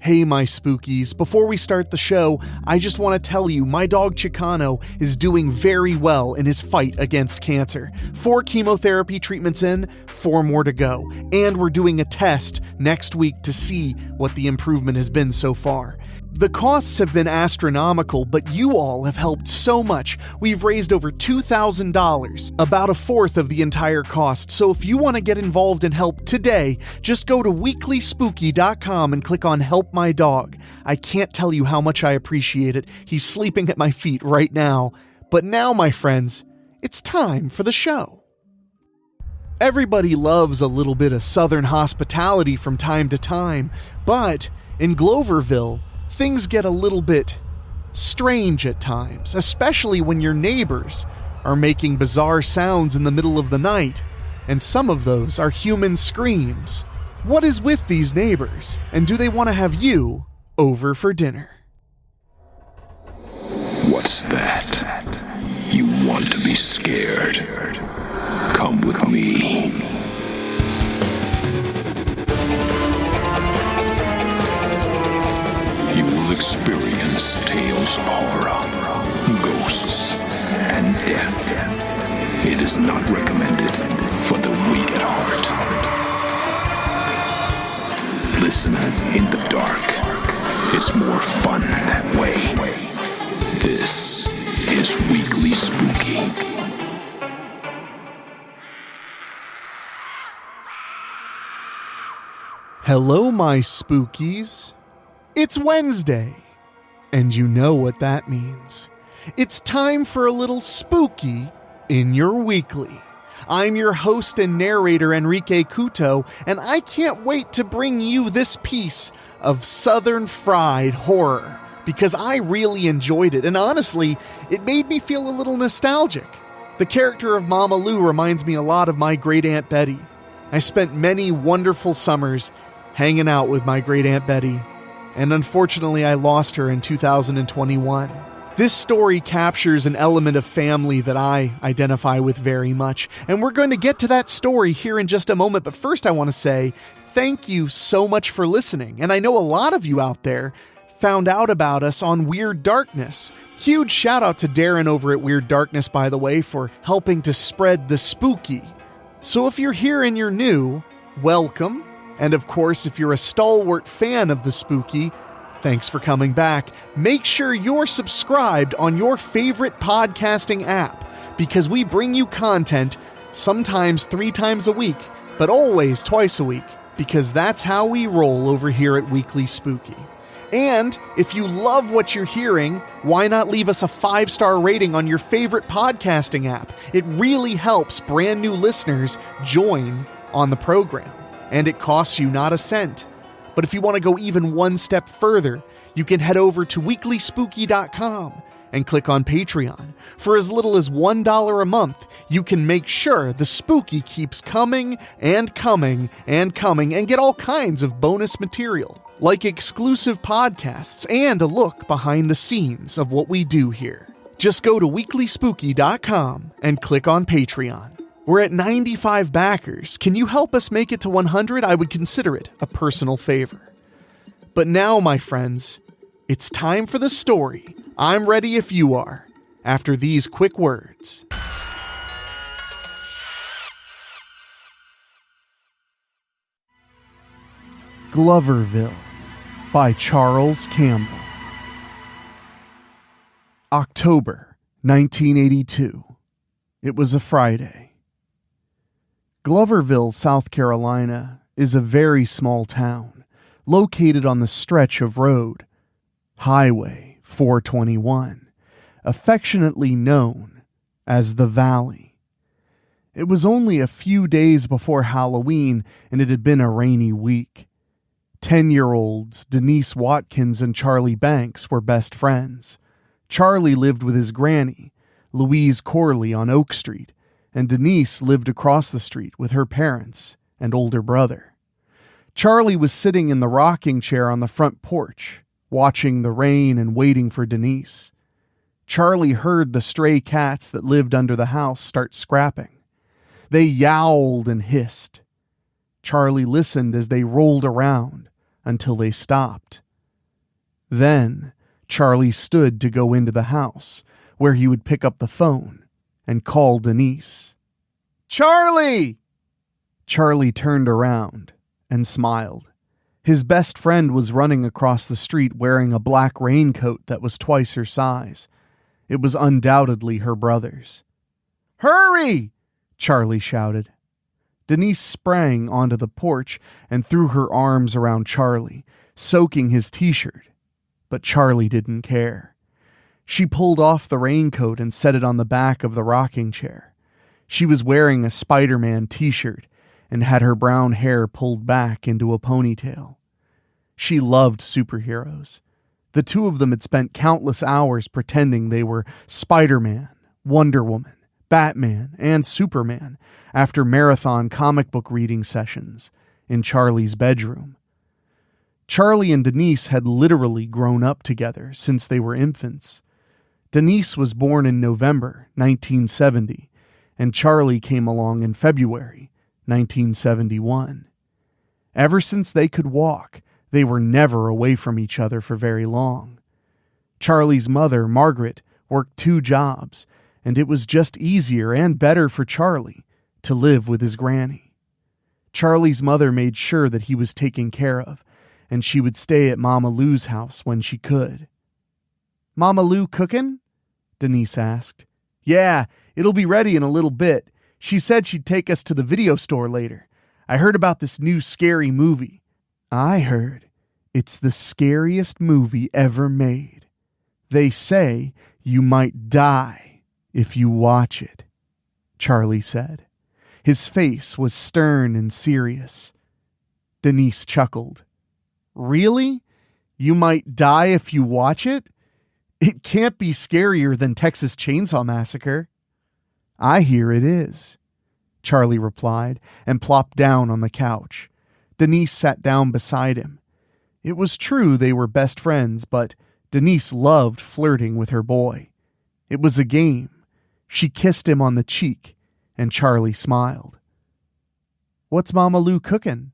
Hey, my spookies. Before we start the show, I just want to tell you my dog Chicano is doing very well in his fight against cancer. 4 chemotherapy treatments in, 4 more to go. And we're doing a test next week to see what the improvement has been so far. The costs have been astronomical, but you all have helped so much. We've raised over $2,000, about a fourth of the entire cost. So if you want to get involved and help today, just go to weeklyspooky.com and click on Help My Dog. I can't tell you how much I appreciate it. He's sleeping at my feet right now. But now, my friends, it's time for the show. Everybody loves a little bit of Southern hospitality from time to time, but in Gloverville, things get a little bit strange at times, especially when your neighbors are making bizarre sounds in the middle of the night, and some of those are human screams. What is with these neighbors, and do they want to have you over for dinner? What's that? You want to be scared? Come with me. You will experience tales of horror, ghosts, and death. It is not recommended for the weak at heart. Listen in the dark. It's more fun that way. This is Weekly Spooky. Hello, my spookies. It's Wednesday, and you know what that means. It's time for a little spooky in your weekly. I'm your host and narrator, Enrique Couto, and I can't wait to bring you this piece of Southern fried horror, because I really enjoyed it, and honestly, it made me feel a little nostalgic. The character of Mama Lou reminds me a lot of my great Aunt Betty. I spent many wonderful summers hanging out with my great Aunt Betty, and unfortunately I lost her in 2021. This story captures an element of family that I identify with very much, and we're going to get to that story here in just a moment, but first I want to say thank you so much for listening, and I know a lot of you out there found out about us on Weird Darkness. Huge shout out to Darren over at Weird Darkness, by the way, for helping to spread the spooky. So if you're here and you're new, welcome. And of course, if you're a stalwart fan of the spooky, thanks for coming back. Make sure you're subscribed on your favorite podcasting app, because we bring you content sometimes 3 times a week, but always twice a week, because that's how we roll over here at Weekly Spooky. And if you love what you're hearing, why not leave us a 5-star rating on your favorite podcasting app? It really helps brand new listeners join on the program. And it costs you not a cent. But if you want to go even one step further, you can head over to weeklyspooky.com and click on Patreon. For as little as $1 a month, you can make sure the spooky keeps coming and coming and coming, and get all kinds of bonus material, like exclusive podcasts and a look behind the scenes of what we do here. Just go to weeklyspooky.com and click on Patreon. We're at 95 backers. Can you help us make it to 100? I would consider it a personal favor. But now, my friends, it's time for the story. I'm ready if you are, after these quick words. Gloverville by Charles Campbell. October 1982. It was a Friday. Gloverville, South Carolina, is a very small town located on the stretch of road, Highway 421, affectionately known as the Valley. It was only a few days before Halloween, and it had been a rainy week. 10-year-olds Denise Watkins and Charlie Banks were best friends. Charlie lived with his granny, Louise Corley, on Oak Street, and Denise lived across the street with her parents and older brother. Charlie was sitting in the rocking chair on the front porch, watching the rain and waiting for Denise. Charlie heard the stray cats that lived under the house start scrapping. They yowled and hissed. Charlie listened as they rolled around until they stopped. Then, Charlie stood to go into the house, where he would pick up the phone and call Denise. "Charlie!" Charlie turned around and smiled. His best friend was running across the street wearing a black raincoat that was twice her size. It was undoubtedly her brother's. "Hurry!" Charlie shouted. Denise sprang onto the porch and threw her arms around Charlie, soaking his t-shirt. But Charlie didn't care. She pulled off the raincoat and set it on the back of the rocking chair. She was wearing a Spider-Man t-shirt and had her brown hair pulled back into a ponytail. She loved superheroes. The two of them had spent countless hours pretending they were Spider-Man, Wonder Woman, Batman, and Superman after marathon comic book reading sessions in Charlie's bedroom. Charlie and Denise had literally grown up together since they were infants. Denise was born in November 1970, and Charlie came along in February 1971. Ever since they could walk, they were never away from each other for very long. Charlie's mother, Margaret, worked 2 jobs, and it was just easier and better for Charlie to live with his granny. Charlie's mother made sure that he was taken care of, and she would stay at Mama Lou's house when she could. "Mama Lou cookin'?" Denise asked. "Yeah, it'll be ready in a little bit. She said she'd take us to the video store later. I heard about this new scary movie." "I heard it's the scariest movie ever made. They say you might die if you watch it," Charlie said. His face was stern and serious. Denise chuckled. "Really? You might die if you watch it? It can't be scarier than Texas Chainsaw Massacre." "I hear it is," Charlie replied and plopped down on the couch. Denise sat down beside him. It was true they were best friends, but Denise loved flirting with her boy. It was a game. She kissed him on the cheek, and Charlie smiled. "What's Mama Lou cooking?"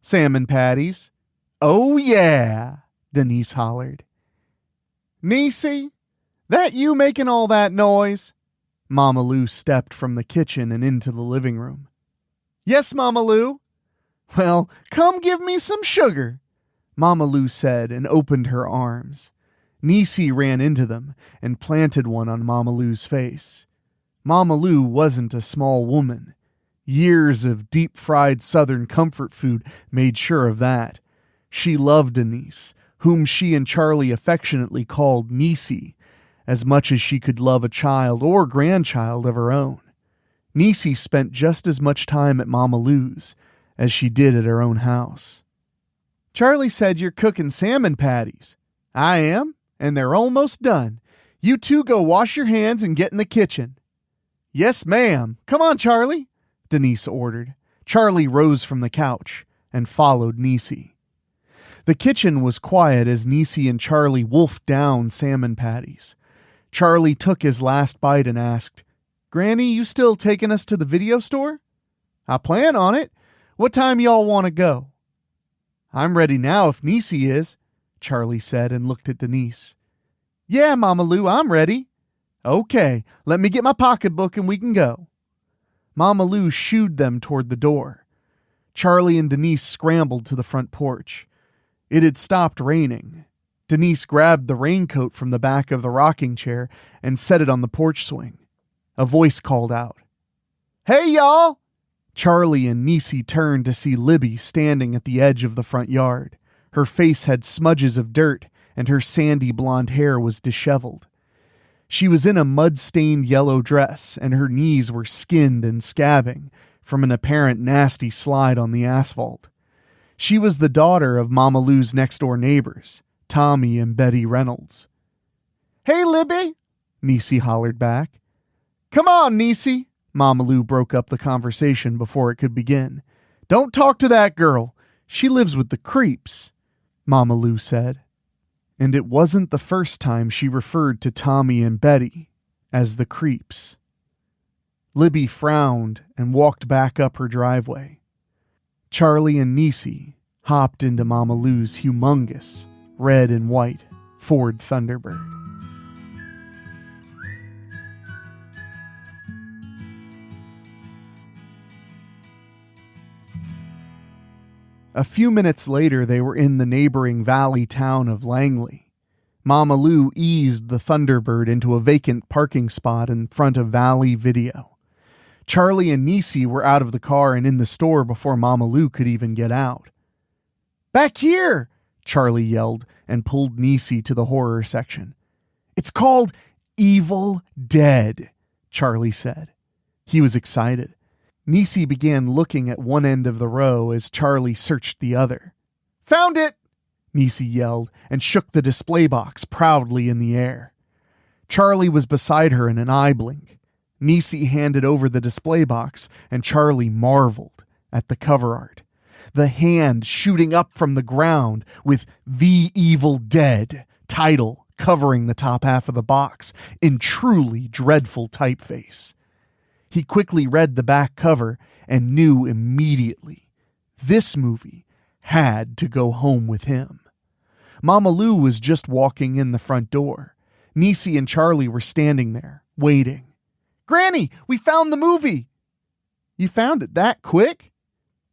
"Salmon patties." "Oh yeah," Denise hollered. "Niecy, that you making all that noise?" Mama Lou stepped from the kitchen and into the living room. "Yes, Mama Lou." "Well, come give me some sugar," Mama Lou said and opened her arms. Niecy ran into them and planted one on Mama Lou's face. Mama Lou wasn't a small woman. Years of deep-fried Southern comfort food made sure of that. She loved Denise, whom she and Charlie affectionately called Niecy, as much as she could love a child or grandchild of her own. Niecy spent just as much time at Mama Lou's as she did at her own house. "Charlie said you're cooking salmon patties." "I am, and they're almost done. You two go wash your hands and get in the kitchen." "Yes, ma'am. Come on, Charlie," Denise ordered. Charlie rose from the couch and followed Niecy. The kitchen was quiet as Niecy and Charlie wolfed down salmon patties. Charlie took his last bite and asked, "Granny, you still taking us to the video store?" "I plan on it. What time y'all want to go?" "I'm ready now if Niecy is," Charlie said and looked at Denise. "Yeah, Mama Lou, I'm ready." "Okay, let me get my pocketbook and we can go." Mama Lou shooed them toward the door. Charlie and Denise scrambled to the front porch. It had stopped raining. Denise grabbed the raincoat from the back of the rocking chair and set it on the porch swing. A voice called out, "Hey, y'all!" Charlie and Niecy turned to see Libby standing at the edge of the front yard. Her face had smudges of dirt, and her sandy blonde hair was disheveled. She was in a mud-stained yellow dress, and her knees were skinned and scabbing from an apparent nasty slide on the asphalt. She was the daughter of Mama Lou's next-door neighbors, Tommy and Betty Reynolds. "Hey, Libby!" Niecy hollered back. "Come on, Niecy!" Mama Lou broke up the conversation before it could begin. "Don't talk to that girl. She lives with the creeps," Mama Lou said. And it wasn't the first time she referred to Tommy and Betty as the creeps. Libby frowned and walked back up her driveway. Charlie and Niecy hopped into Mama Lou's humongous red and white Ford Thunderbird. A few minutes later, they were in the neighboring valley town of Langley. Mama Lou eased the Thunderbird into a vacant parking spot in front of Valley Video. Charlie and Niecy were out of the car and in the store before Mama Lou could even get out. "Back here!" Charlie yelled and pulled Niecy to the horror section. "It's called Evil Dead," Charlie said. He was excited. Niecy began looking at one end of the row as Charlie searched the other. "Found it!" Niecy yelled and shook the display box proudly in the air. Charlie was beside her in an eye blink. Niecy handed over the display box, and Charlie marveled at the cover art. The hand shooting up from the ground with The Evil Dead title covering the top half of the box in truly dreadful typeface. He quickly read the back cover and knew immediately this movie had to go home with him. Mama Lou was just walking in the front door. Niecy and Charlie were standing there, waiting. "Granny, we found the movie!" "You found it that quick?"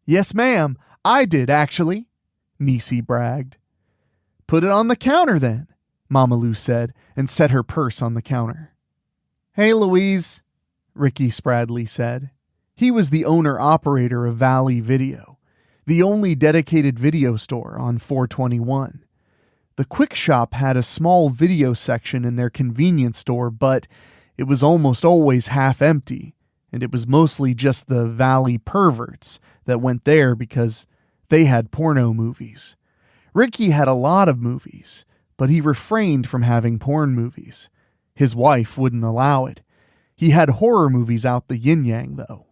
"Yes, ma'am. I did, actually," Niecy bragged. "Put it on the counter, then," Mama Lou said, and set her purse on the counter. "Hey, Louise," Ricky Spradley said. He was the owner-operator of Valley Video, the only dedicated video store on 421. The Quick Shop had a small video section in their convenience store, but it was almost always half empty, and it was mostly just the Valley perverts that went there because they had porno movies. Ricky had a lot of movies, but he refrained from having porn movies. His wife wouldn't allow it. He had horror movies out the yin-yang, though.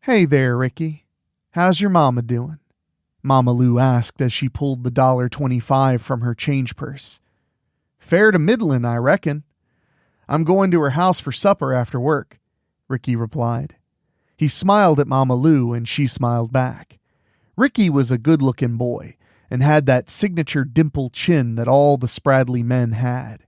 "Hey there, Ricky. How's your mama doing?" Mama Lou asked as she pulled the $1.25 from her change purse. "Fair to middlin', I reckon. I'm going to her house for supper after work," Ricky replied. He smiled at Mama Lou, and she smiled back. Ricky was a good-looking boy and had that signature dimple chin that all the Spradley men had.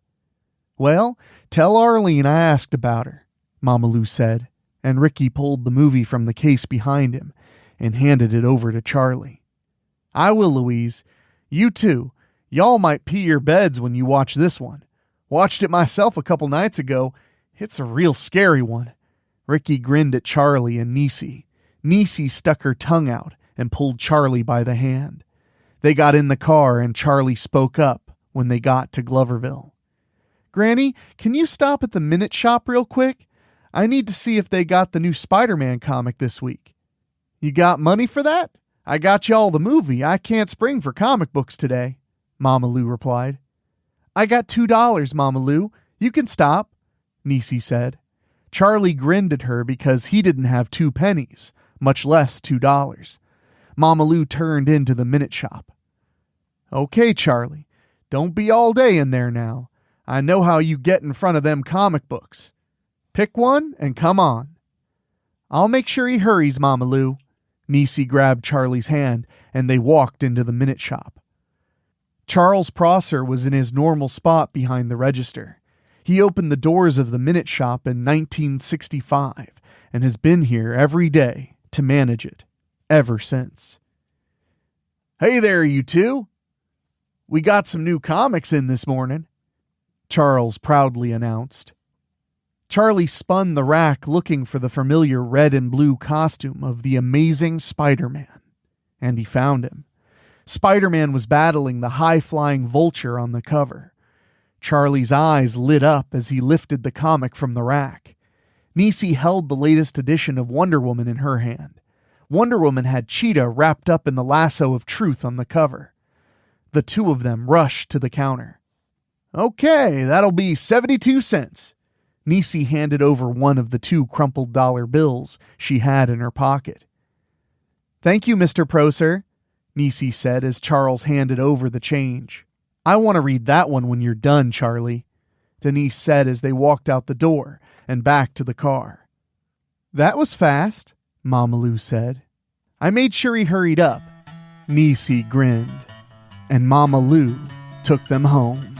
"Well, tell Arlene I asked about her," Mama Lou said, and Ricky pulled the movie from the case behind him and handed it over to Charlie. "I will, Louise. You too. Y'all might pee your beds when you watch this one. Watched it myself a couple nights ago. It's a real scary one." Ricky grinned at Charlie and Niecy. Niecy stuck her tongue out and pulled Charlie by the hand. They got in the car and Charlie spoke up when they got to Gloverville. "Granny, can you stop at the Minute Shop real quick? I need to see if they got the new Spider-Man comic this week." "You got money for that? I got y'all the movie. I can't spring for comic books today," Mama Lou replied. "I got $2, Mama Lou. You can stop," Niecy said. Charlie grinned at her because he didn't have 2 pennies, much less $2. Mama Lou turned into the Minute Shop. "Okay, Charlie, don't be all day in there now. I know how you get in front of them comic books. Pick one and come on." "I'll make sure he hurries, Mama Lou." Niecy grabbed Charlie's hand, and they walked into the Minute Shop. Charles Prosser was in his normal spot behind the register. He opened the doors of the Minute Shop in 1965 and has been here every day to manage it ever since. "Hey there, you two. We got some new comics in this morning," Charles proudly announced. Charlie spun the rack looking for the familiar red and blue costume of the Amazing Spider-Man, and he found him. Spider-Man was battling the high-flying vulture on the cover. Charlie's eyes lit up as he lifted the comic from the rack. Niecy held the latest edition of Wonder Woman in her hand. Wonder Woman had Cheetah wrapped up in the lasso of truth on the cover. The two of them rushed to the counter. "Okay, that'll be 72 cents. Niecy handed over one of the 2 crumpled dollar bills she had in her pocket. "Thank you, Mr. Prosser," Niecy said as Charles handed over the change. "I want to read that one when you're done, Charlie," Denise said as they walked out the door and back to the car. "That was fast," Mama Lou said. "I made sure he hurried up." Niecy grinned, and Mama Lou took them home.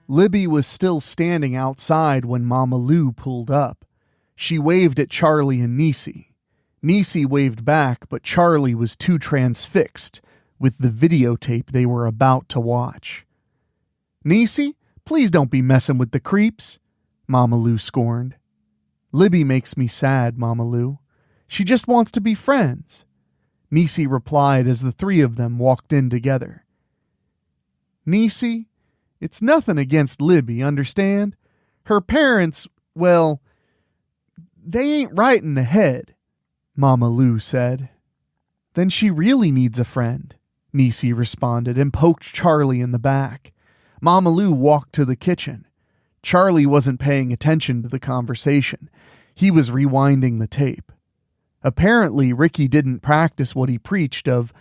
Libby was still standing outside when Mama Lou pulled up. She waved at Charlie and Niecy. Niecy waved back, but Charlie was too transfixed with the videotape they were about to watch. "Niecy, please don't be messing with the creeps," Mama Lou scorned. "Libby makes me sad, Mama Lou. She just wants to be friends," Niecy replied as the three of them walked in together. "Niecy, it's nothing against Libby, understand? Her parents, well, they ain't right in the head," Mama Lou said. "Then she really needs a friend," Niecy responded and poked Charlie in the back. Mama Lou walked to the kitchen. Charlie wasn't paying attention to the conversation. He was rewinding the tape. Apparently, Ricky didn't practice what he preached of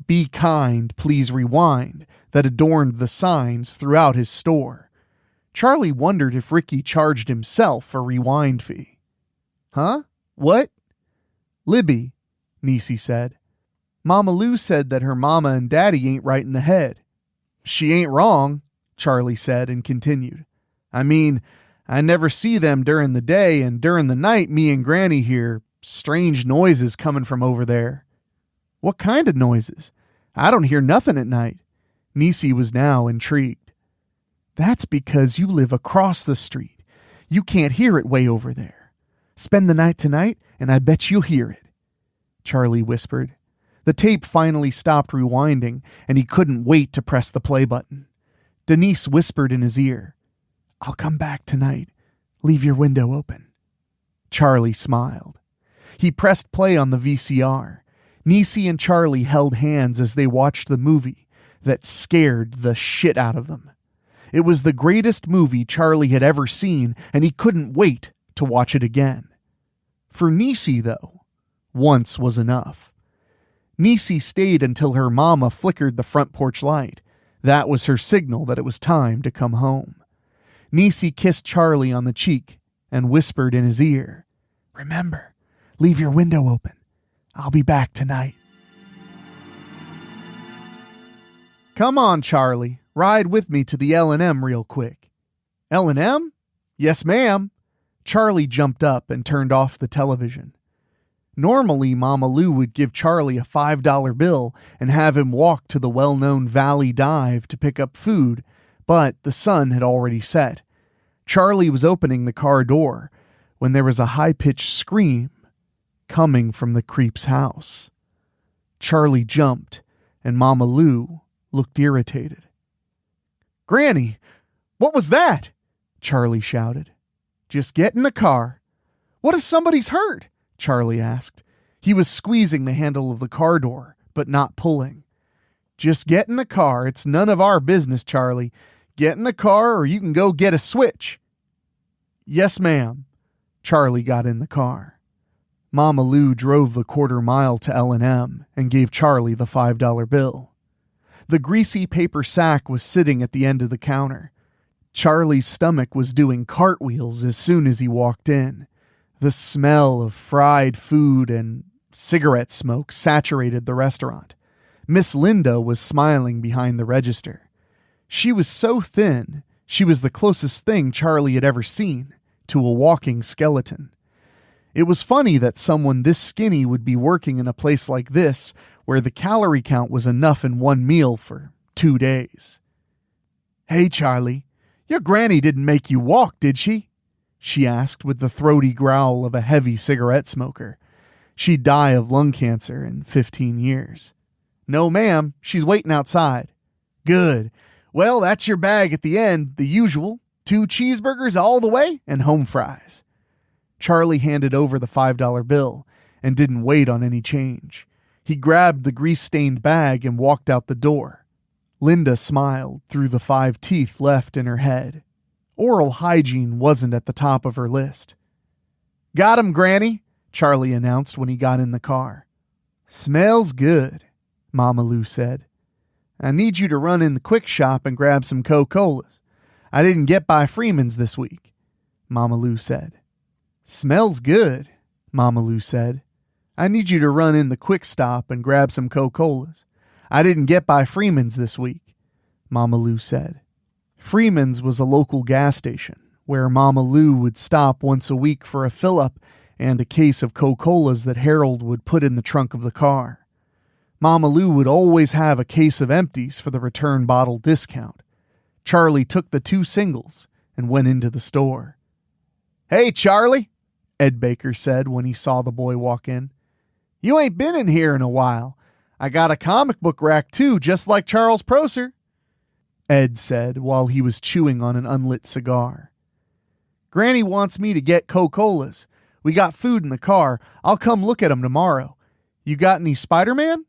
"be kind, please rewind" that adorned the signs throughout his store. Charlie wondered if Ricky charged himself a rewind fee. "Huh? What?" "Libby," Niecy said. "Mama Lou said that her mama and daddy ain't right in the head." "She ain't wrong," Charlie said and continued. "I mean, I never see them during the day, and during the night me and Granny hear strange noises coming from over there." "What kind of noises? I don't hear nothing at night." Niecy was now intrigued. "That's because you live across the street. You can't hear it way over there. Spend the night tonight, and I bet you'll hear it," Charlie whispered. The tape finally stopped rewinding, and he couldn't wait to press the play button. Denise whispered in his ear, "I'll come back tonight. Leave your window open." Charlie smiled. He pressed play on the VCR. Niecy and Charlie held hands as they watched the movie that scared the shit out of them. It was the greatest movie Charlie had ever seen, and he couldn't wait to watch it again. For Niecy, though, once was enough. Niecy stayed until her mama flickered the front porch light. That was her signal that it was time to come home. Niecy kissed Charlie on the cheek and whispered in his ear, "Remember, leave your window open. I'll be back tonight." "Come on, Charlie. Ride with me to the L&M real quick." "L&M? Yes, ma'am." Charlie jumped up and turned off the television. Normally, Mama Lou would give Charlie a $5 bill and have him walk to the well-known Valley Dive to pick up food, but the sun had already set. Charlie was opening the car door when there was a high-pitched scream coming from the creep's house. Charlie jumped, and Mama Lou looked irritated. "Granny, what was that?" Charlie shouted. "Just get in the car." "What if somebody's hurt?" Charlie asked. He was squeezing the handle of the car door, but not pulling. "Just get in the car. It's none of our business, Charlie. Get in the car or you can go get a switch." "Yes, ma'am." Charlie got in the car. Mama Lou drove the quarter-mile to L&M and gave Charlie the $5 bill. The greasy paper sack was sitting at the end of the counter. Charlie's stomach was doing cartwheels as soon as he walked in. The smell of fried food and cigarette smoke saturated the restaurant. Miss Linda was smiling behind the register. She was so thin, she was the closest thing Charlie had ever seen to a walking skeleton. It was funny that someone this skinny would be working in a place like this, where the calorie count was enough in one meal for 2 days. "Hey, Charlie, your granny didn't make you walk, did she?" she asked with the throaty growl of a heavy cigarette smoker. She'd die of lung cancer in 15 years. "No, ma'am. She's waiting outside." "Good. Well, that's your bag at the end, the usual. 2 cheeseburgers all the way and home fries." Charlie handed over the $5 bill and didn't wait on any change. He grabbed the grease-stained bag and walked out the door. Linda smiled through the 5 teeth left in her head. Oral hygiene wasn't at the top of her list. "Got him, Granny," Charlie announced when he got in the car. "Smells good," Mama Lou said. "I need you to run in the quick shop and grab some Coca-Colas. I didn't get by Freeman's this week," Mama Lou said. "Smells good," Mama Lou said. "I need you to run in the quick stop and grab some Coca-Colas. I didn't get by Freeman's this week," Mama Lou said. Freeman's was a local gas station where Mama Lou would stop once a week for a fill-up and a case of Coca-Colas that Harold would put in the trunk of the car. Mama Lou would always have a case of empties for the return bottle discount. Charlie took the 2 singles and went into the store. "Hey, Charlie," Ed Baker said when he saw the boy walk in. "You ain't been in here in a while. I got a comic book rack too, just like Charles Prosser," Ed said while he was chewing on an unlit cigar. "Granny wants me to get Coca-Colas. We got food in the car. I'll come look at 'em tomorrow. You got any Spider-Man?"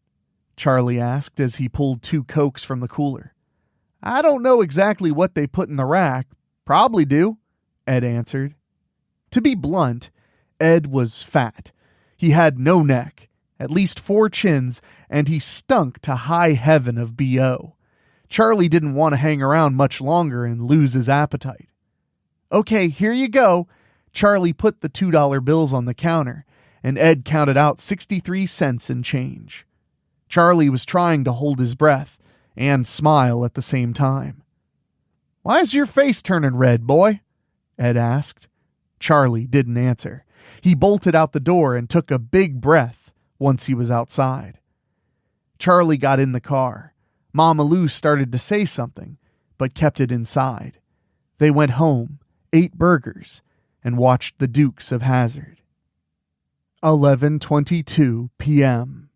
Charlie asked as he pulled 2 Cokes from the cooler. "I don't know exactly what they put in the rack. Probably do," Ed answered. To be blunt, Ed was fat. He had no neck, at least 4 chins, and he stunk to high heaven of BO. Charlie didn't want to hang around much longer and lose his appetite. "Okay, here you go." Charlie put the $2 bills on the counter, and Ed counted out 63 cents in change. Charlie was trying to hold his breath and smile at the same time. "Why's your face turning red, boy?" Ed asked. Charlie didn't answer. He bolted out the door and took a big breath once he was outside. Charlie got in the car. Mama Lou started to say something, but kept it inside. They went home, ate burgers, and watched the Dukes of Hazzard. 11:22 p.m.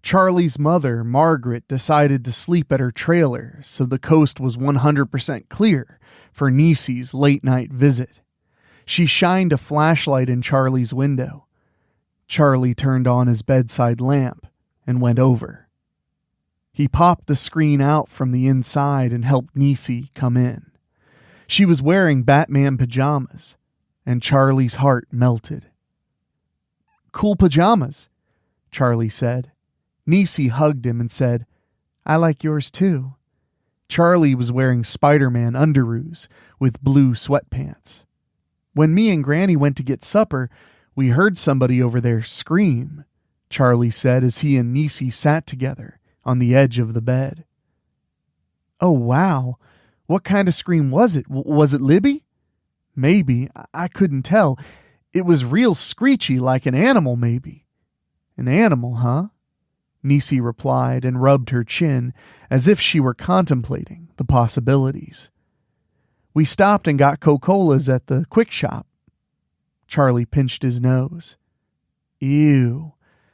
Charlie's mother, Margaret, decided to sleep at her trailer so the coast was 100% clear for Niecy's late-night visit. She shined a flashlight in Charlie's window. Charlie turned on his bedside lamp and went over. He popped the screen out from the inside and helped Niecy come in. She was wearing Batman pajamas, and Charlie's heart melted. "Cool pajamas," Charlie said. Niecy hugged him and said, "I like yours too." Charlie was wearing Spider-Man underoos with blue sweatpants. "When me and Granny went to get supper, we heard somebody over there scream," Charlie said as he and Niecy sat together on the edge of the bed. "Oh, wow. What kind of scream was it? Was it Libby?" "Maybe. I couldn't tell. It was real screechy, like an animal, maybe." "An animal, huh?" Niecy replied and rubbed her chin as if she were contemplating the possibilities. "We stopped and got Coca-Colas at the quick shop." Charlie pinched his nose. "Ew.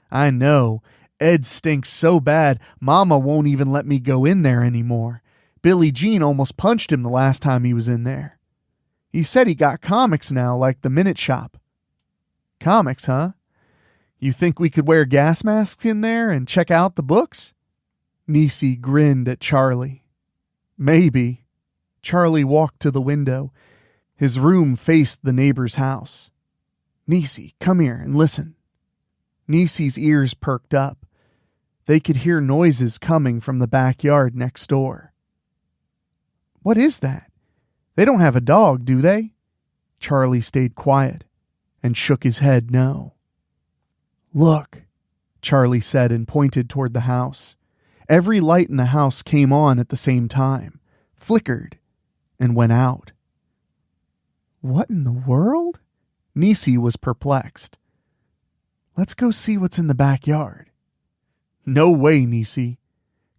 I know. Ed stinks so bad, Mama won't even let me go in there anymore. Billie Jean almost punched him the last time he was in there. He said he got comics now, like the Minute Shop." "Comics, huh? You think we could wear gas masks in there and check out the books?" Niecy grinned at Charlie. "Maybe." Charlie walked to the window. His room faced the neighbor's house. "Niecy, come here and listen." Niecy's ears perked up. They could hear noises coming from the backyard next door. "What is that? They don't have a dog, do they?" Charlie stayed quiet and shook his head no. "Look," Charlie said and pointed toward the house. Every light in the house came on at the same time, flickered, and went out. "What in the world?" Niecy was perplexed. "Let's go see what's in the backyard." "No way, Niecy."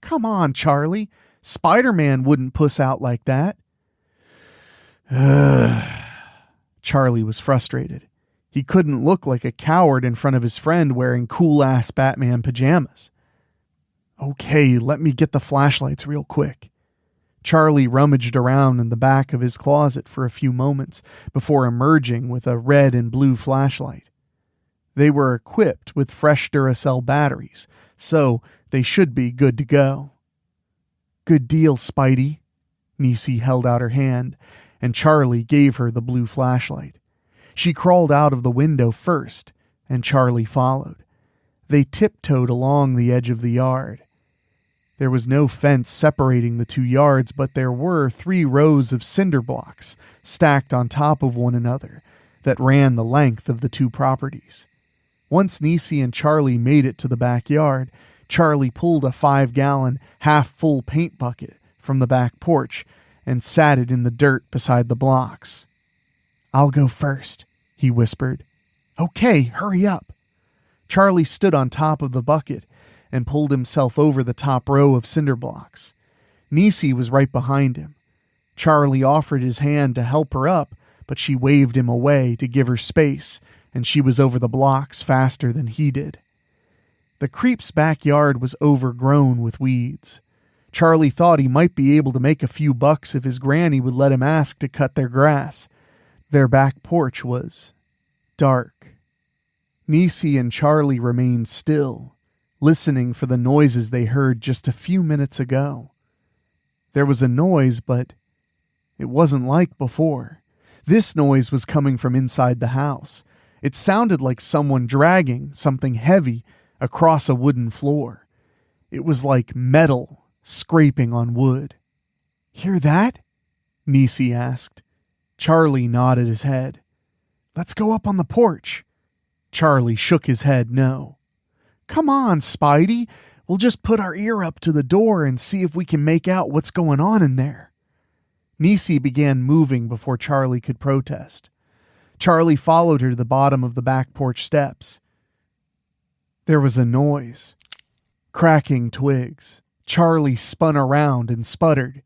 "Come on, Charlie. Spider-Man wouldn't puss out like that." Charlie was frustrated. He couldn't look like a coward in front of his friend wearing cool-ass Batman pajamas. "Okay, let me get the flashlights real quick." Charlie rummaged around in the back of his closet for a few moments before emerging with a red and blue flashlight. They were equipped with fresh Duracell batteries, so they should be good to go. "Good deal, Spidey." Niecy held out her hand, and Charlie gave her the blue flashlight. She crawled out of the window first, and Charlie followed. They tiptoed along the edge of the yard. There was no fence separating the 2 yards, but there were 3 rows of cinder blocks stacked on top of one another that ran the length of the two properties. Once Niecy and Charlie made it to the backyard, Charlie pulled a 5-gallon, half-full paint bucket from the back porch and sat it in the dirt beside the blocks. "I'll go first," he whispered. "Okay, hurry up." Charlie stood on top of the bucket and pulled himself over the top row of cinder blocks. Niecy was right behind him. Charlie offered his hand to help her up, but she waved him away to give her space, and she was over the blocks faster than he did. The creep's backyard was overgrown with weeds. Charlie thought he might be able to make a few bucks if his granny would let him ask to cut their grass. Their back porch was dark. Niecy and Charlie remained still, listening for the noises they heard just a few minutes ago. There was a noise, but it wasn't like before. This noise was coming from inside the house. It sounded like someone dragging something heavy across a wooden floor. It was like metal scraping on wood. "Hear that?" Niecy asked. Charlie nodded his head. "Let's go up on the porch." Charlie shook his head no. "Come on, Spidey. We'll just put our ear up to the door and see if we can make out what's going on in there." Niecy began moving before Charlie could protest. Charlie followed her to the bottom of the back porch steps. There was a noise. Cracking twigs. Charlie spun around and sputtered.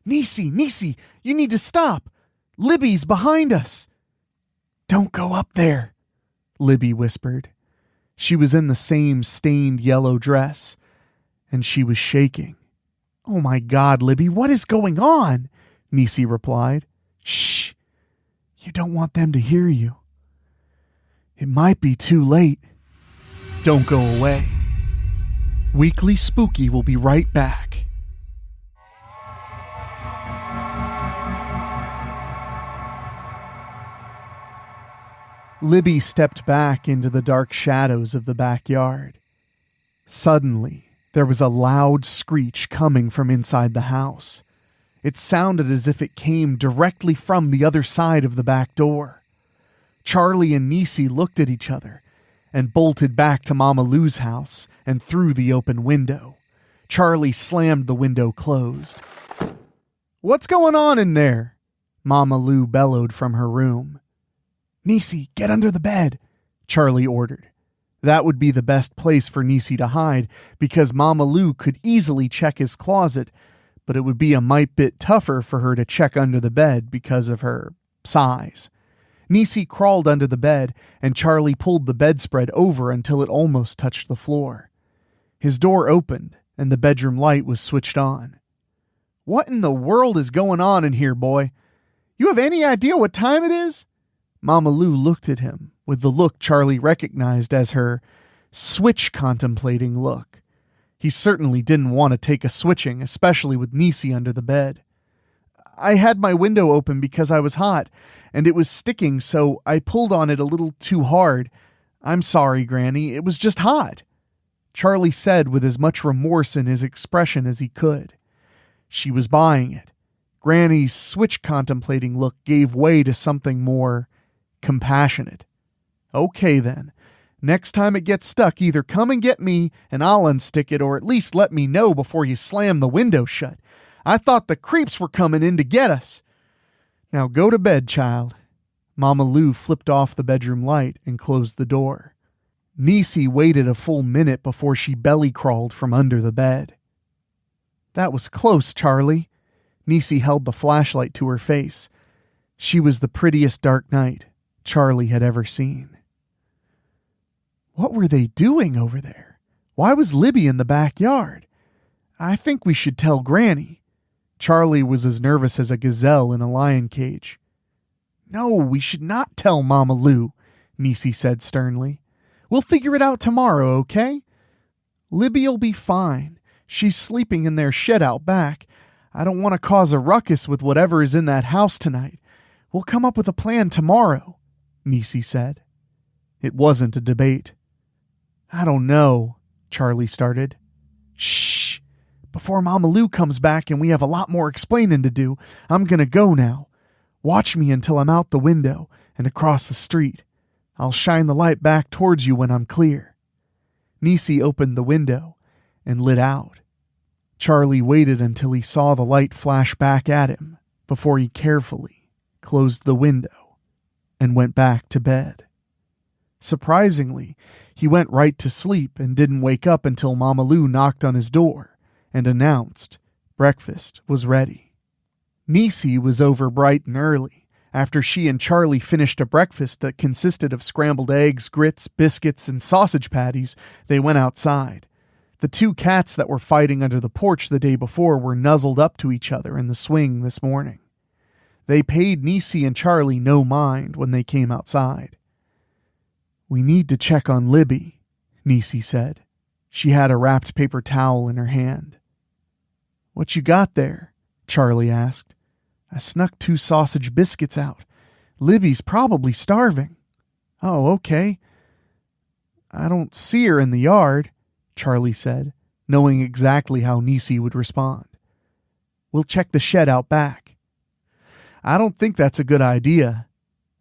Niecy, you need to stop. Libby's behind us." "Don't go up there," Libby whispered. She was in the same stained yellow dress, and she was shaking. "Oh my God, Libby, what is going on?" Niecy replied. "Shh. You don't want them to hear you. It might be too late. Don't go away." Weekly Spooky will be right back. Libby stepped back into the dark shadows of the backyard. Suddenly, there was a loud screech coming from inside the house. It sounded as if it came directly from the other side of the back door. Charlie and Niecy looked at each other and bolted back to Mama Lou's house and through the open window. Charlie slammed the window closed. "What's going on in there?" Mama Lou bellowed from her room. "Niecy, get under the bed," Charlie ordered. That would be the best place for Niecy to hide because Mama Lou could easily check his closet, but it would be a mite bit tougher for her to check under the bed because of her size. Niecy crawled under the bed, and Charlie pulled the bedspread over until it almost touched the floor. His door opened, and the bedroom light was switched on. "What in the world is going on in here, boy? You have any idea what time it is?" Mama Lou looked at him with the look Charlie recognized as her switch-contemplating look. He certainly didn't want to take a switching, especially with Niecy under the bed. "I had my window open because I was hot, and it was sticking, so I pulled on it a little too hard. I'm sorry, Granny, it was just hot," Charlie said with as much remorse in his expression as he could. She was buying it. Granny's switch-contemplating look gave way to something more compassionate. "Okay, then. Next time it gets stuck, either come and get me and I'll unstick it, or at least let me know before you slam the window shut. I thought the creeps were coming in to get us. Now go to bed, child." Mama Lou flipped off the bedroom light and closed the door. Niecy waited a full minute before she belly crawled from under the bed. "That was close, Charlie." Niecy held the flashlight to her face. She was the prettiest dark night Charlie had ever seen. What were they doing over there? Why was Libby in the backyard? I think we should tell Granny. Charlie was as nervous as a gazelle in a lion cage. "No, we should not tell Mama Lou," Niecy said sternly. "We'll figure it out tomorrow, okay? Libby'll be fine. She's sleeping in their shed out back. I don't want to cause a ruckus with whatever is in that house tonight. We'll come up with a plan tomorrow," Niecy said. It wasn't a debate. "I don't know," Charlie started. "Shh! Before Mama Lou comes back and we have a lot more explaining to do, I'm gonna go now. Watch me until I'm out the window, and across the street. I'll shine the light back towards you when I'm clear." Nisi opened the window and lit out. Charlie waited until he saw the light flash back at him before he carefully closed the window and went back to bed. Surprisingly, he went right to sleep and didn't wake up until Mama Lou knocked on his door and announced breakfast was ready. Nisi was over bright and early. After she and Charlie finished a breakfast that consisted of scrambled eggs, grits, biscuits, and sausage patties, they went outside. The two cats that were fighting under the porch the day before were nuzzled up to each other in the swing this morning. They paid Nisi and Charlie no mind when they came outside. "We need to check on Libby," Nisi said. She had a wrapped paper towel in her hand. "What you got there?" Charlie asked. "I snuck 2 sausage biscuits out. Libby's probably starving." "Oh, okay." "I don't see her in the yard," Charlie said, knowing exactly how Nisi would respond. "We'll check the shed out back." "I don't think that's a good idea."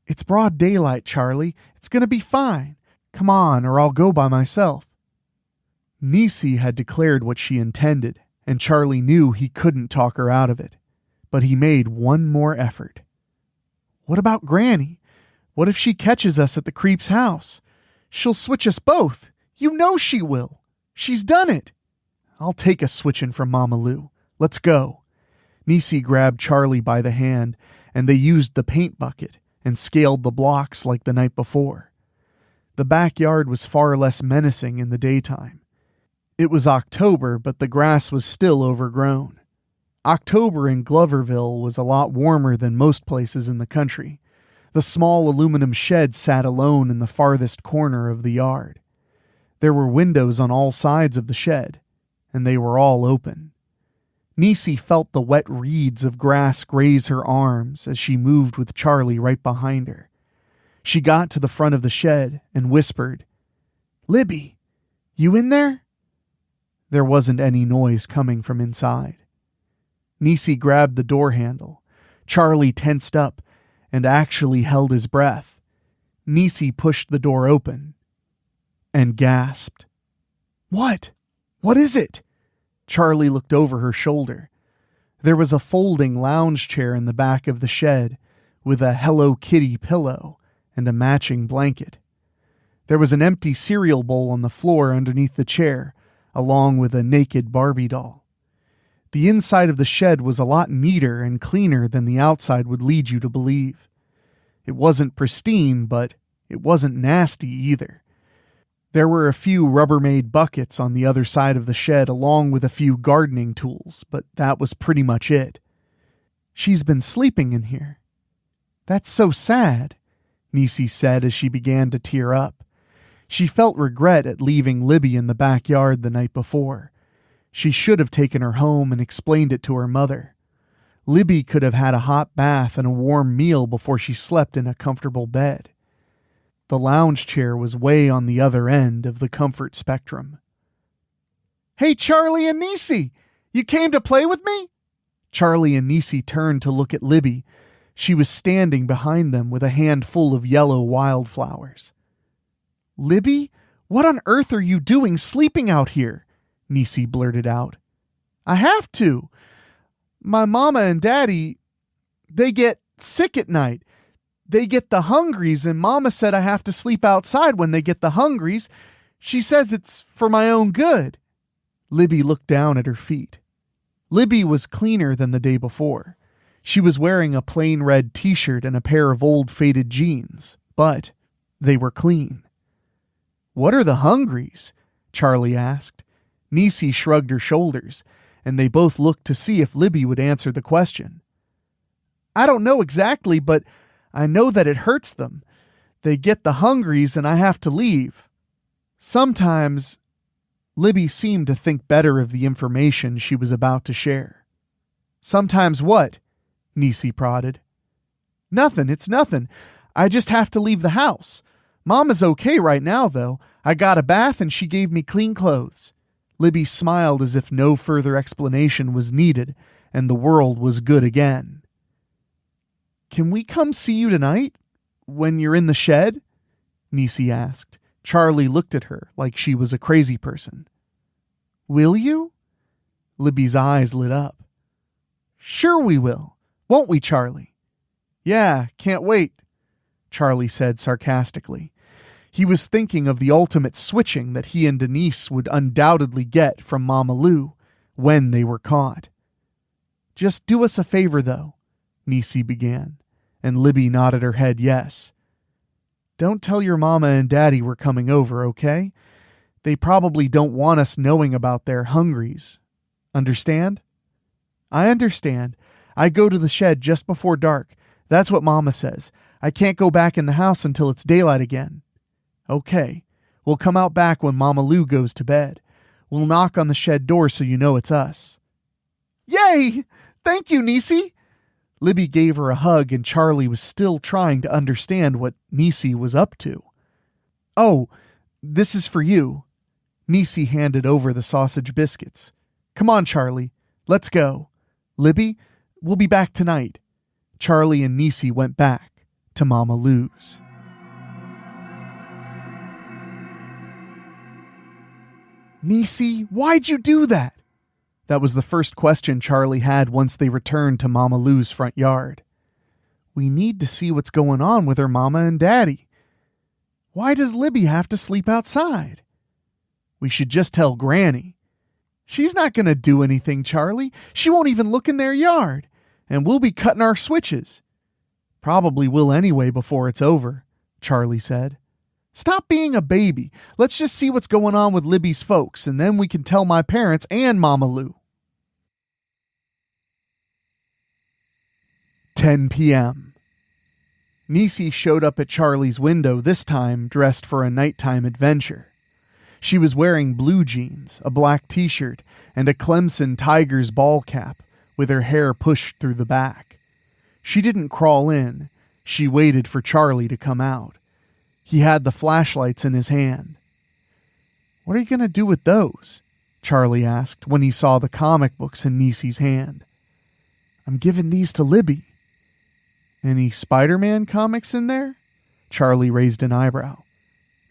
"It's broad daylight, Charlie. It's going to be fine. Come on, or I'll go by myself." Nisi had declared what she intended, and Charlie knew he couldn't talk her out of it. But he made one more effort. "What about Granny? What if she catches us at the creep's house? She'll switch us both. You know she will. She's done it." "I'll take a switching from Mama Lou. Let's go." Nisi grabbed Charlie by the hand, and they used the paint bucket and scaled the blocks like the night before. The backyard was far less menacing in the daytime. It was October, but the grass was still overgrown. October in Gloverville was a lot warmer than most places in the country. The small aluminum shed sat alone in the farthest corner of the yard. There were windows on all sides of the shed, and they were all open. Nisi felt the wet reeds of grass graze her arms as she moved with Charlie right behind her. She got to the front of the shed and whispered, "Libby, you in there?" There wasn't any noise coming from inside. Nisi grabbed the door handle. Charlie tensed up and actually held his breath. Nisi pushed the door open and gasped. "What? What is it?" Charlie looked over her shoulder. There was a folding lounge chair in the back of the shed with a Hello Kitty pillow and a matching blanket. There was an empty cereal bowl on the floor underneath the chair, along with a naked Barbie doll. The inside of the shed was a lot neater and cleaner than the outside would lead you to believe. It wasn't pristine, but it wasn't nasty either. There were a few Rubbermaid buckets on the other side of the shed, along with a few gardening tools, but that was pretty much it. "She's been sleeping in here." "That's so sad," Nisi said as she began to tear up. She felt regret at leaving Libby in the backyard the night before. She should have taken her home and explained it to her mother. Libby could have had a hot bath and a warm meal before she slept in a comfortable bed. The lounge chair was way on the other end of the comfort spectrum. "Hey, Charlie and Nisi, you came to play with me?" Charlie and Nisi turned to look at Libby. She was standing behind them with a handful of yellow wildflowers. "Libby, what on earth are you doing sleeping out here?" Nisi blurted out. "I have to. My mama and daddy, they get sick at night. They get the hungries, and Mama said I have to sleep outside when they get the hungries. She says it's for my own good." Libby looked down at her feet. Libby was cleaner than the day before. She was wearing a plain red t-shirt and a pair of old faded jeans, but they were clean. "What are the hungries?" Charlie asked. Nisi shrugged her shoulders, and they both looked to see if Libby would answer the question. "I don't know exactly, but I know that it hurts them. They get the hungries and I have to leave. Sometimes..." Libby seemed to think better of the information she was about to share. "Sometimes what?" Nisi prodded. "Nothing, it's nothing. I just have to leave the house. Mama's okay right now, though. I got a bath and she gave me clean clothes." Libby smiled as if no further explanation was needed, and the world was good again. "Can we come see you tonight? when you're in the shed?" Niecy asked. Charlie looked at her like she was a crazy person. "Will you?" Libby's eyes lit up. "Sure we will. Won't we, Charlie?" "Yeah, can't wait," Charlie said sarcastically. He was thinking of the ultimate switching that he and Denise would undoubtedly get from Mama Lou when they were caught. "Just do us a favor, though," Niecy began, and Libby nodded her head yes. "Don't tell your mama and daddy we're coming over, okay? They probably don't want us knowing about their hungries. Understand?" "I understand. I go to the shed just before dark. That's what Mama says. I can't go back in the house until it's daylight again." "Okay. We'll come out back when Mama Lou goes to bed. We'll knock on the shed door so you know it's us." "Yay! Thank you, Niecy." Libby gave her a hug, and Charlie was still trying to understand what Niecy was up to. "Oh, this is for you." Niecy handed over the sausage biscuits. "Come on, Charlie. Let's go. Libby, we'll be back tonight." Charlie and Niecy went back to Mama Lou's. "Niecy, why'd you do that?" That was the first question Charlie had once they returned to Mama Lou's front yard. "We need to see what's going on with her mama and daddy." "Why does Libby have to sleep outside?" "We should just tell Granny." "She's not going to do anything, Charlie. She won't even look in their yard. And we'll be cutting our switches." "Probably will anyway before it's over," Charlie said. "Stop being a baby. Let's just see what's going on with Libby's folks, and then we can tell my parents and Mama Lou." 10 p.m. Niecy showed up at Charlie's window, this time dressed for a nighttime adventure. She was wearing blue jeans, a black t-shirt, and a Clemson Tigers ball cap, with her hair pushed through the back. She didn't crawl in. She waited for Charlie to come out. He had the flashlights in his hand. "What are you going to do with those?" Charlie asked when he saw the comic books in Niecy's hand. "I'm giving these to Libby." "Any Spider-Man comics in there?" Charlie raised an eyebrow.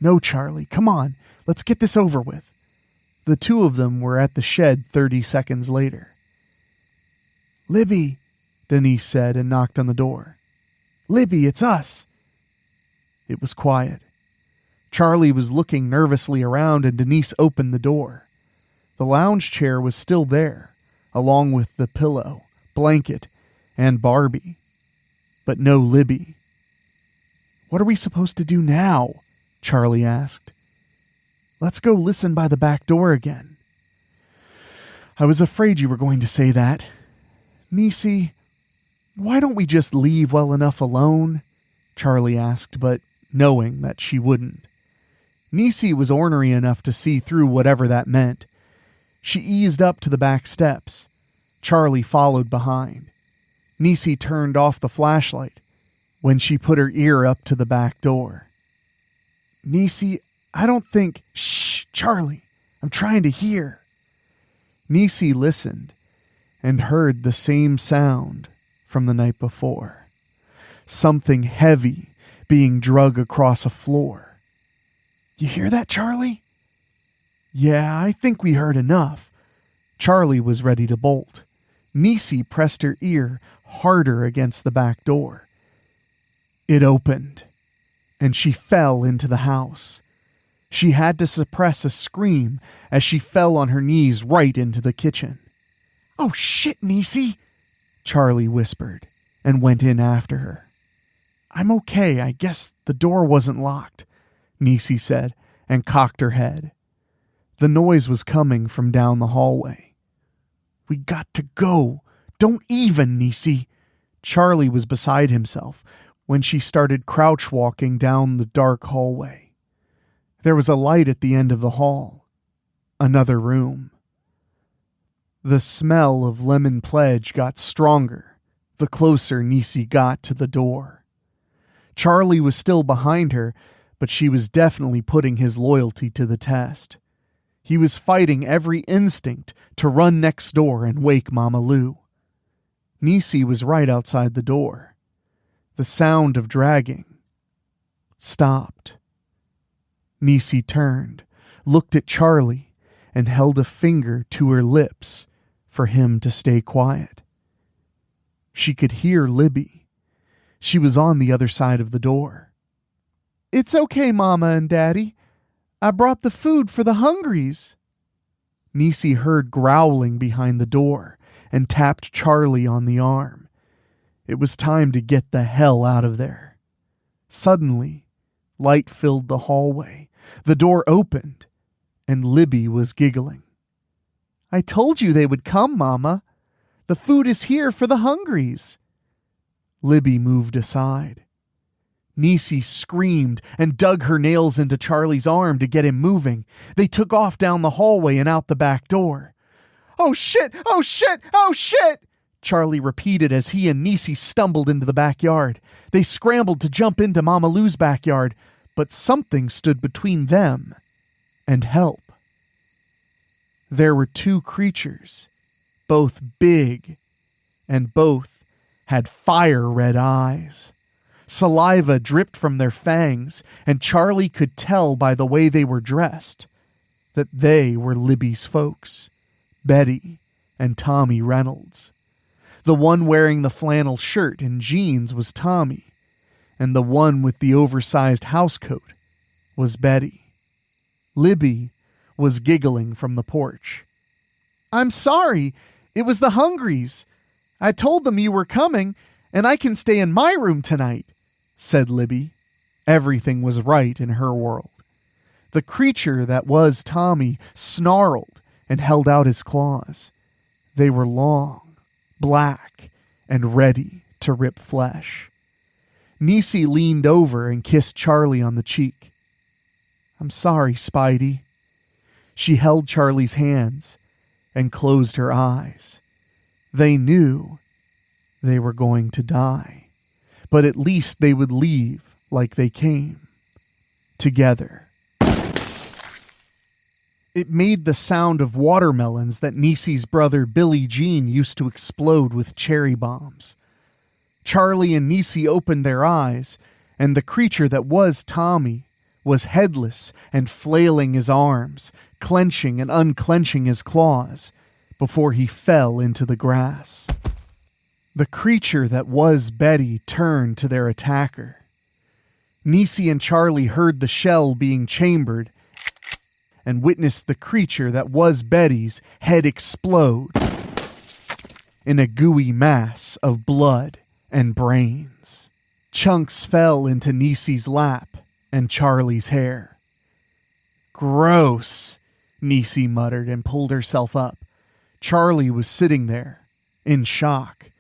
"No, Charlie, come on. Let's get this over with." The two of them were at the shed 30 seconds later. "Libby," Denise said and knocked on the door. "Libby, it's us." It was quiet. Charlie was looking nervously around and Denise opened the door. The lounge chair was still there, along with the pillow, blanket, and Barbie. But no Libby. "What are we supposed to do now?" Charlie asked. "Let's go listen by the back door again." "I was afraid you were going to say that." "Niecy, why don't we just leave well enough alone?" Charlie asked, but knowing that she wouldn't. Niecy was ornery enough to see through whatever that meant. She eased up to the back steps. Charlie followed behind. Niecy turned off the flashlight when she put her ear up to the back door. "Niecy, I don't think..." "Shh, Charlie, I'm trying to hear." Niecy listened and heard the same sound from the night before. Something heavy being dragged across a floor. "You hear that, Charlie?" "Yeah, I think we heard enough." Charlie was ready to bolt. Niecy pressed her ear harder against the back door. It opened, and she fell into the house. She had to suppress a scream as she fell on her knees right into the kitchen. "Oh shit, Niecy," Charlie whispered, and went in after her. "I'm okay, I guess the door wasn't locked," Niecy said, and cocked her head. The noise was coming from down the hallway. "We got to go. Don't even, Niecy." Charlie was beside himself when she started crouch walking down the dark hallway. There was a light at the end of the hall. Another room. The smell of lemon pledge got stronger the closer Niecy got to the door. Charlie was still behind her, but she was definitely putting his loyalty to the test. He was fighting every instinct to run next door and wake Mama Lou. Niecy was right outside the door. The sound of dragging stopped. Niecy turned, looked at Charlie, and held a finger to her lips for him to stay quiet. She could hear Libby. She was on the other side of the door. "It's okay, Mama and Daddy. I brought the food for the hungries." Niecy heard growling behind the door and tapped Charlie on the arm. It was time to get the hell out of there. Suddenly, light filled the hallway. The door opened, and Libby was giggling. "I told you they would come, Mama. The food is here for the hungries." Libby moved aside. Niecy screamed and dug her nails into Charlie's arm to get him moving. They took off down the hallway and out the back door. "Oh shit! Oh shit! Oh shit!" Charlie repeated as he and Niecy stumbled into the backyard. They scrambled to jump into Mama Lou's backyard, but something stood between them and help. There were two creatures, both big, and both had fire-red eyes. Saliva dripped from their fangs, and Charlie could tell by the way they were dressed that they were Libby's folks, Betty and Tommy Reynolds. The one wearing the flannel shirt and jeans was Tommy, and the one with the oversized housecoat was Betty. Libby was giggling from the porch. "I'm sorry, it was the hungries. I told them you were coming, and I can stay in my room tonight," said Libby. Everything was right in her world. The creature that was Tommy snarled and held out his claws. They were long, black, and ready to rip flesh. Niecy leaned over and kissed Charlie on the cheek. "I'm sorry, Spidey." She held Charlie's hands and closed her eyes. They knew they were going to die, but at least they would leave like they came, together. It made the sound of watermelons that Niecy's brother Billie Jean used to explode with cherry bombs. Charlie and Niecy opened their eyes, and the creature that was Tommy was headless and flailing his arms, clenching and unclenching his claws, before he fell into the grass. The creature that was Betty turned to their attacker. Niecy and Charlie heard the shell being chambered and witnessed the creature that was Betty's head explode in a gooey mass of blood and brains. Chunks fell into Niecy's lap and Charlie's hair. "Gross," Niecy muttered and pulled herself up. Charlie was sitting there, in shock.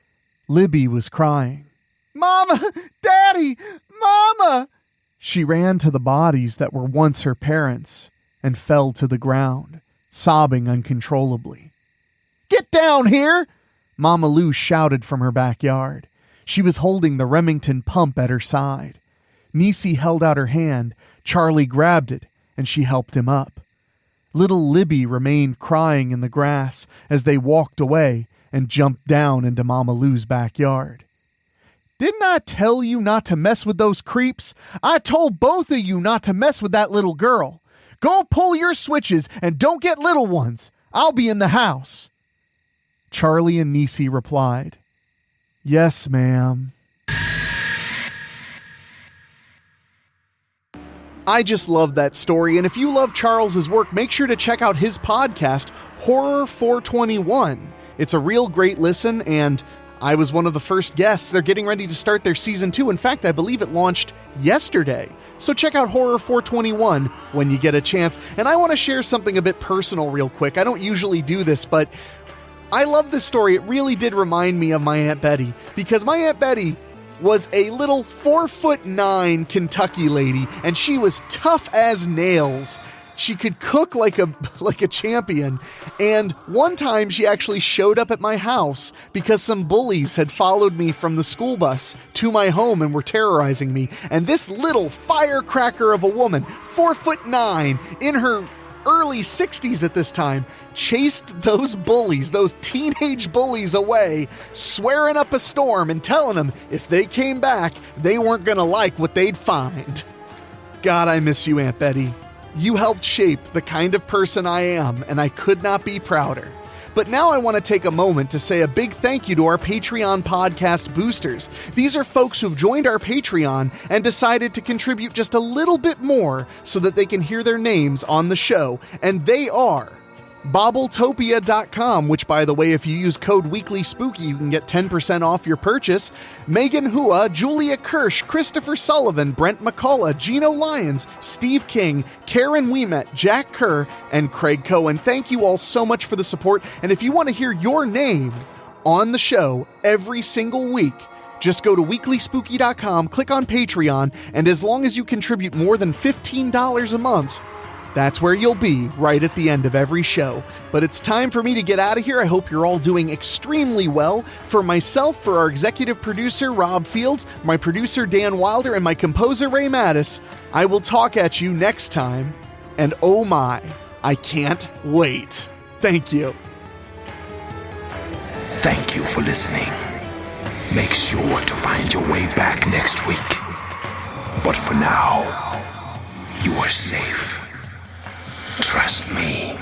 Libby was crying. "Mama! Daddy! Mama!" She ran to the bodies that were once her parents and fell to the ground, sobbing uncontrollably. "Get down here!" Mama Lou shouted from her backyard. She was holding the Remington pump at her side. Niecy held out her hand, Charlie grabbed it, and she helped him up. Little Libby remained crying in the grass as they walked away and jumped down into Mama Lou's backyard. "Didn't I tell you not to mess with those creeps? I told both of you not to mess with that little girl. Go pull your switches and don't get little ones. I'll be in the house." Charlie and Niecy replied, "Yes, ma'am." I just love that story, and if you love Charles's work, make sure to check out his podcast, Horror 421. It's a real great listen, and I was one of the first guests. They're getting ready to start their season 2. In fact, I believe it launched yesterday. So check out Horror 421 when you get a chance. And I want to share something a bit personal real quick. I don't usually do this, but I love this story. It really did remind me of my Aunt Betty, because my Aunt Betty was a little 4'9" Kentucky lady, and she was tough as nails. She could cook like a champion, and one time she actually showed up at my house because some bullies had followed me from the school bus to my home and were terrorizing me, and this little firecracker of a woman, 4'9", in her early 60s at this time, chased those bullies, those teenage bullies away, swearing up a storm and telling them if they came back, they weren't going to like what they'd find. God, I miss you, Aunt Betty. You helped shape the kind of person I am, and I could not be prouder. But now I want to take a moment to say a big thank you to our Patreon podcast boosters. These are folks who've joined our Patreon and decided to contribute just a little bit more so that they can hear their names on the show, and they are Bobbletopia.com, which, by the way, if you use code WeeklySpooky, you can get 10% off your purchase. Megan Hua, Julia Kirsch, Christopher Sullivan, Brent McCullough, Gino Lyons, Steve King, Karen Weemet, Jack Kerr, and Craig Cohen. Thank you all so much for the support. And if you want to hear your name on the show every single week, just go to weeklyspooky.com, click on Patreon, and as long as you contribute more than $15 a month, that's where you'll be right at the end of every show. But it's time for me to get out of here. I hope you're all doing extremely well. For myself, for our executive producer, Rob Fields, my producer, Dan Wilder, and my composer, Ray Mattis, I will talk at you next time. And oh my, I can't wait. Thank you. Thank you for listening. Make sure to find your way back next week. But for now, you are safe. Trust me.